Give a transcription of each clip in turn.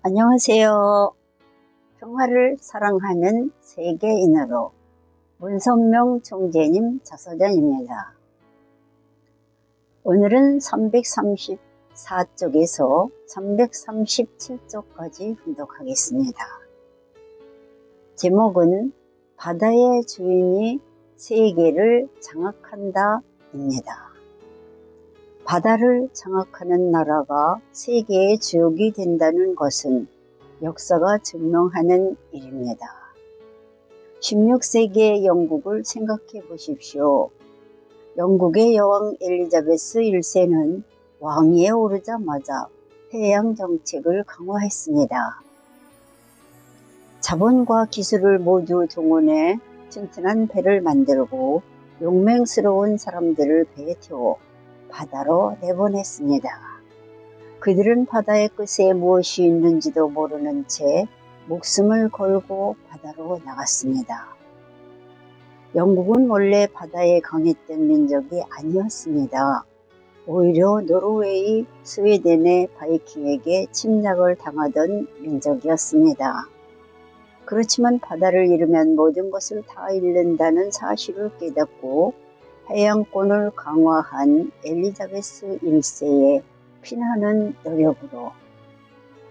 안녕하세요. 평화를 사랑하는 세계인으로 문선명 총재님 자서전입니다. 오늘은 334쪽에서 337쪽까지 분독하겠습니다. 제목은 바다의 주인이 세계를 장악한다 입니다. 바다를 장악하는 나라가 세계의 주역이 된다는 것은 역사가 증명하는 일입니다. 16세기의 영국을 생각해 보십시오. 영국의 여왕 엘리자베스 1세는 왕위에 오르자마자 해양 정책을 강화했습니다. 자본과 기술을 모두 동원해 튼튼한 배를 만들고 용맹스러운 사람들을 배에 태워 바다로 내보냈습니다. 그들은 바다의 끝에 무엇이 있는지도 모르는 채 목숨을 걸고 바다로 나갔습니다. 영국은 원래 바다에 강했던 민족이 아니었습니다. 오히려 노르웨이, 스웨덴의 바이킹에게 침략을 당하던 민족이었습니다. 그렇지만 바다를 잃으면 모든 것을 다 잃는다는 사실을 깨닫고 해양권을 강화한 엘리자베스 1세의 피나는 노력으로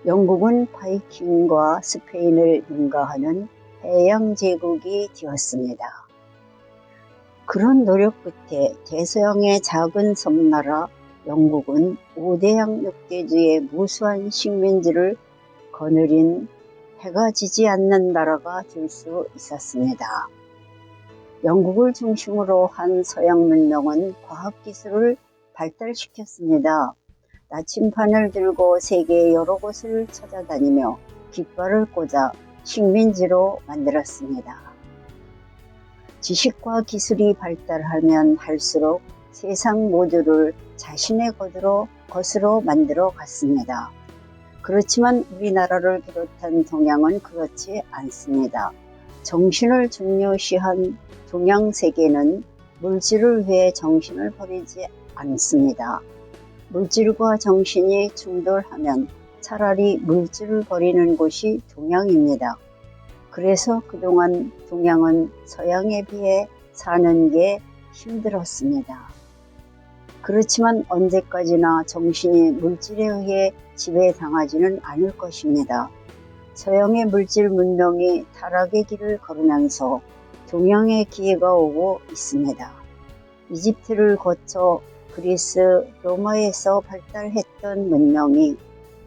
영국은 바이킹과 스페인을 능가하는 해양 제국이 되었습니다. 그런 노력 끝에 대서양의 작은 섬나라 영국은 우대양 육대주의 무수한 식민지를 거느린 해가 지지 않는 나라가 될 수 있었습니다. 영국을 중심으로 한 서양 문명은 과학기술을 발달시켰습니다. 나침판을 들고 세계의 여러 곳을 찾아다니며 깃발을 꽂아 식민지로 만들었습니다. 지식과 기술이 발달하면 할수록 세상 모두를 자신의 것으로 만들어 갔습니다. 그렇지만 우리나라를 비롯한 동양은 그렇지 않습니다. 정신을 중요시한 동양 세계는 물질을 위해 정신을 버리지 않습니다. 물질과 정신이 충돌하면 차라리 물질을 버리는 곳이 동양입니다. 그래서 그동안 동양은 서양에 비해 사는 게 힘들었습니다. 그렇지만 언제까지나 정신이 물질에 의해 지배당하지는 않을 것입니다. 서양의 물질 문명이 타락의 길을 걸으면서 동양의 기회가 오고 있습니다. 이집트를 거쳐 그리스, 로마에서 발달했던 문명이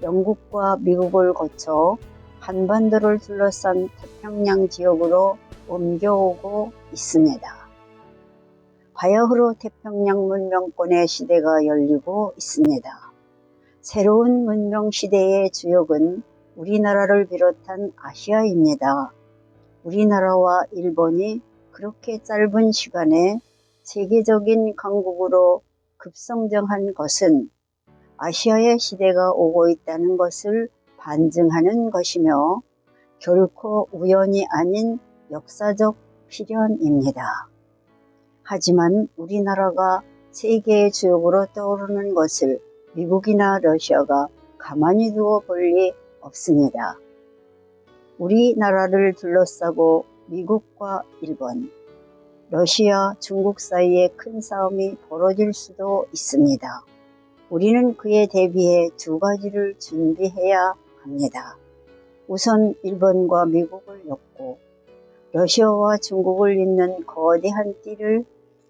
영국과 미국을 거쳐 한반도를 둘러싼 태평양 지역으로 옮겨오고 있습니다. 바야흐로 태평양 문명권의 시대가 열리고 있습니다. 새로운 문명 시대의 주역은 우리나라를 비롯한 아시아입니다. 우리나라와 일본이 그렇게 짧은 시간에 세계적인 강국으로 급성장한 것은 아시아의 시대가 오고 있다는 것을 반증하는 것이며 결코 우연이 아닌 역사적 필연입니다. 하지만 우리나라가 세계의 주역으로 떠오르는 것을 미국이나 러시아가 가만히 두어 볼 리 없습니다. 우리나라를 둘러싸고 미국과 일본, 러시아, 중국 사이에 큰 싸움이 벌어질 수도 있습니다. 우리는 그에 대비해 두 가지를 준비해야 합니다. 우선 일본과 미국을 엮고 러시아와 중국을 잇는 거대한 띠를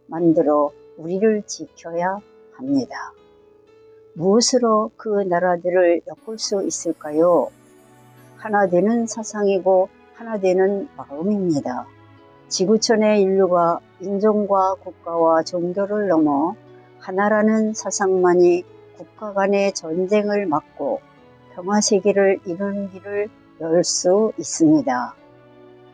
만들어 우리를 지켜야 합니다. 무엇으로 그 나라들을 엮을 수 있을까요? 하나 되는 사상이고 하나 되는 마음입니다. 지구촌의 인류가 인종과 국가와 종교를 넘어 하나라는 사상만이 국가 간의 전쟁을 막고 평화세계를 이루는 길을 열 수 있습니다.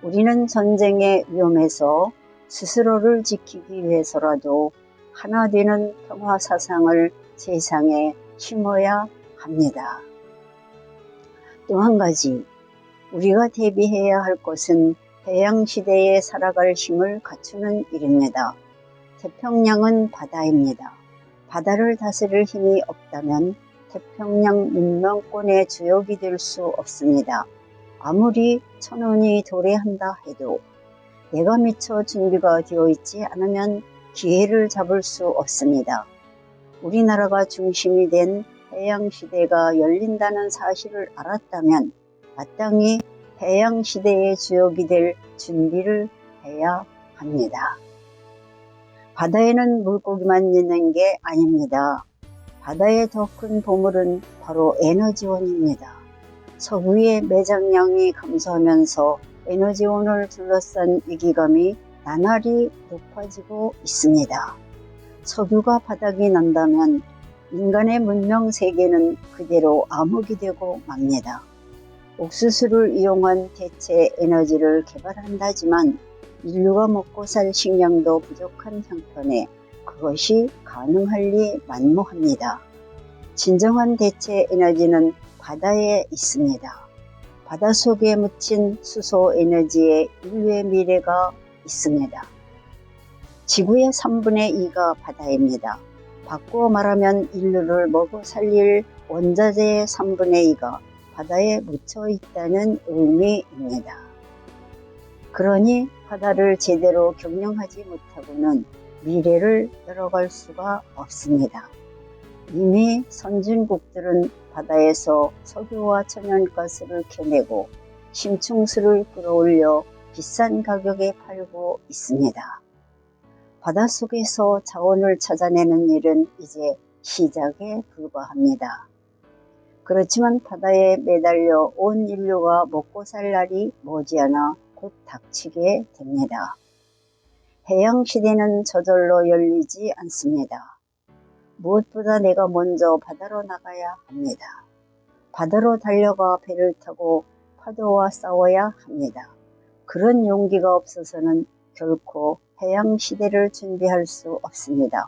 우리는 전쟁의 위험에서 스스로를 지키기 위해서라도 하나 되는 평화 사상을 세상에 심어야 합니다. 또 한 가지, 우리가 대비해야 할 것은 해양시대에 살아갈 힘을 갖추는 일입니다. 태평양은 바다입니다. 바다를 다스릴 힘이 없다면 태평양 문명권의 주역이 될 수 없습니다. 아무리 천원이 도래한다 해도 내가 미처 준비가 되어 있지 않으면 기회를 잡을 수 없습니다. 우리나라가 중심이 된 해양시대가 열린다는 사실을 알았다면 마땅히 해양시대의 주역이 될 준비를 해야 합니다. 바다에는 물고기만 있는 게 아닙니다. 바다의 더 큰 보물은 바로 에너지원입니다. 석유의 매장량이 감소하면서 에너지원을 둘러싼 위기감이 나날이 높아지고 있습니다. 석유가 바닥이 난다면 인간의 문명 세계는 그대로 암흑이 되고 맙니다. 옥수수를 이용한 대체 에너지를 개발한다지만 인류가 먹고 살 식량도 부족한 형편에 그것이 가능할 리 만무합니다. 진정한 대체 에너지는 바다에 있습니다. 바닷속에 묻힌 수소 에너지에 인류의 미래가 있습니다. 지구의 3분의 2가 바다입니다. 바꾸어 말하면 인류를 먹어 살릴 원자재의 3분의 2가 바다에 묻혀 있다는 의미입니다. 그러니 바다를 제대로 경영하지 못하고는 미래를 열어갈 수가 없습니다. 이미 선진국들은 바다에서 석유와 천연가스를 캐내고 심층수를 끌어올려 비싼 가격에 팔고 있습니다. 바닷속에서 자원을 찾아내는 일은 이제 시작에 불과합니다. 그렇지만 바다에 매달려 온 인류가 먹고 살 날이 머지않아 곧 닥치게 됩니다. 해양시대는 저절로 열리지 않습니다. 무엇보다 내가 먼저 바다로 나가야 합니다. 바다로 달려가 배를 타고 파도와 싸워야 합니다. 그런 용기가 없어서는 결코 해양시대를 준비할 수 없습니다.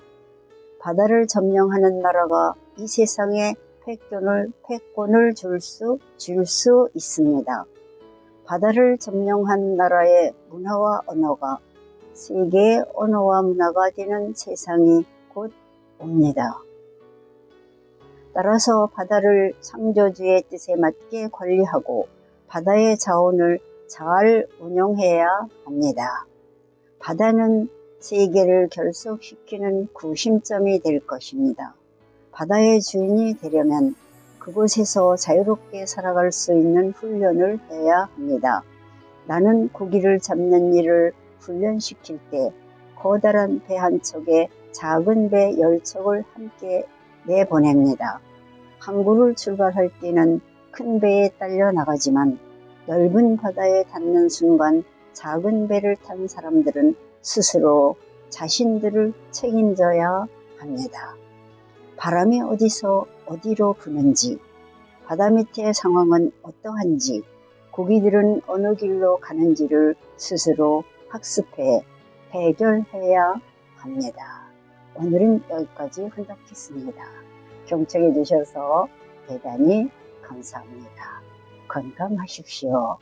바다를 점령하는 나라가 이 세상에 패권을 줄 수 있습니다. 바다를 점령한 나라의 문화와 언어가 세계의 언어와 문화가 되는 세상이 곧 옵니다. 따라서 바다를 창조주의 뜻에 맞게 관리하고 바다의 자원을 잘 운용해야 합니다. 바다는 세계를 결속시키는 구심점이 될 것입니다. 바다의 주인이 되려면 그곳에서 자유롭게 살아갈 수 있는 훈련을 해야 합니다. 나는 고기를 잡는 일을 훈련시킬 때 커다란 배 한 척에 작은 배 10척을 함께 내보냅니다. 항구를 출발할 때는 큰 배에 딸려 나가지만 넓은 바다에 닿는 순간 작은 배를 탄 사람들은 스스로 자신들을 책임져야 합니다. 바람이 어디서 어디로 부는지, 바다 밑의 상황은 어떠한지, 고기들은 어느 길로 가는지를 스스로 학습해 해결해야 합니다. 오늘은 여기까지 하겠습니다. 경청해 주셔서 대단히 감사합니다. 건강하십시오.